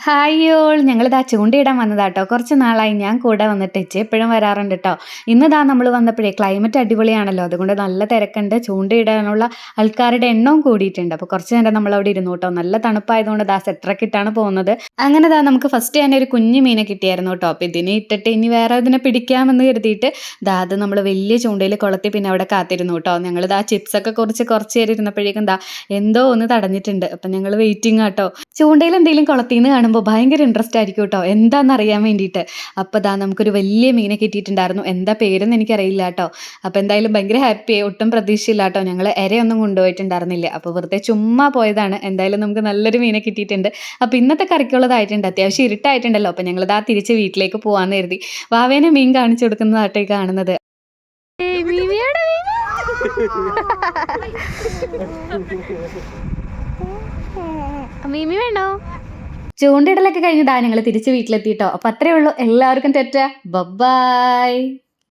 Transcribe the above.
Hi all ഞങ്ങളിതാ ചൂണ്ടയിടാൻ വന്നതാട്ടോ. കുറച്ച് നാളായി ഞാൻ കൂടെ വന്നിട്ട് എപ്പോഴും വരാറുണ്ട് കേട്ടോ. ഇന്നിതാ നമ്മൾ വന്നപ്പോഴേ ക്ലൈമറ്റ് അടിപൊളിയാണല്ലോ, അതുകൊണ്ട് നല്ല തിരക്കുണ്ട്. ചൂണ്ടയിടാനുള്ള ആൾക്കാരുടെ എണ്ണവും കൂടിയിട്ടുണ്ട്. അപ്പോൾ കുറച്ച് നേരം നമ്മളവിടെ ഇരുന്നു കേട്ടോ. നല്ല തണുപ്പായതുകൊണ്ട് ദാ സെറ്ററൊക്കെ ഇട്ടാണ് പോകുന്നത്. അങ്ങനെ ദാ നമുക്ക് ഫസ്റ്റ് തന്നെ ഒരു കുഞ്ഞു മീനെ കിട്ടിയായിരുന്നു കേട്ടോ. അപ്പോൾ ഇതിനെ ഇട്ടിട്ട് ഇനി വേറെ ഇതിനെ പിടിക്കാമെന്ന് കരുതിയിട്ട് ദാ അത് നമ്മൾ വലിയ ചൂണ്ടയിൽ കൊളത്തി പിന്നെ അവിടെ കാത്തിരുന്നു കേട്ടോ. ഞങ്ങൾ ദാ ചിപ്സൊക്കെ കുറച്ച് നേരം ഇരുന്നപ്പോഴേക്കും ദാ എന്തോ ഒന്ന് തടഞ്ഞിട്ടുണ്ട്. അപ്പം ഞങ്ങൾ വെയിറ്റിംഗ് ആട്ടോ. ചൂണ്ടയിൽ എന്തെങ്കിലും കുളത്തിന്ന് കാണുമ്പോൾ ഭയങ്കര ഇൻട്രസ്റ്റ് ആയിരിക്കും കേട്ടോ, എന്താണെന്ന് അറിയാൻ വേണ്ടിയിട്ട്. അപ്പോൾ ദാ നമുക്കൊരു വലിയ മീനെ കിട്ടിയിട്ടുണ്ടായിരുന്നു. എന്താ പേരെന്ന് എനിക്കറിയില്ല കേട്ടോ. അപ്പോൾ എന്തായാലും ഭയങ്കര ഹാപ്പിയായി, ഒട്ടും പ്രതീക്ഷയില്ല കേട്ടോ. ഞങ്ങൾ ഇരയൊന്നും കൊണ്ടുപോയിട്ടുണ്ടായിരുന്നില്ല, അപ്പോൾ വെറുതെ ചുമ്മാ പോയതാണ്. എന്തായാലും നമുക്ക് നല്ലൊരു മീനെ കിട്ടിയിട്ടുണ്ട്. അപ്പോൾ ഇന്നത്തെ കറിക്കുള്ളതായിട്ടുണ്ട്. അത്യാവശ്യം ഇരുട്ടായിട്ടുണ്ടല്ലോ, അപ്പോൾ ഞങ്ങൾ ദാ തിരിച്ച് വീട്ടിലേക്ക് പോകാമെന്ന് കരുതി. വാവേനെ മീൻ കാണിച്ചു കൊടുക്കുന്നതാട്ടോ ഈ കാണുന്നത്. മീമി വേണോ? ചൂണ്ടിടലൊക്കെ കഴിഞ്ഞതാ ഞങ്ങൾ തിരിച്ച് വീട്ടിലെത്തിയിട്ടോ. അപ്പോൾ അത്രയേ ഉള്ളൂ. എല്ലാവർക്കും ടാറ്റാ, ബൈ.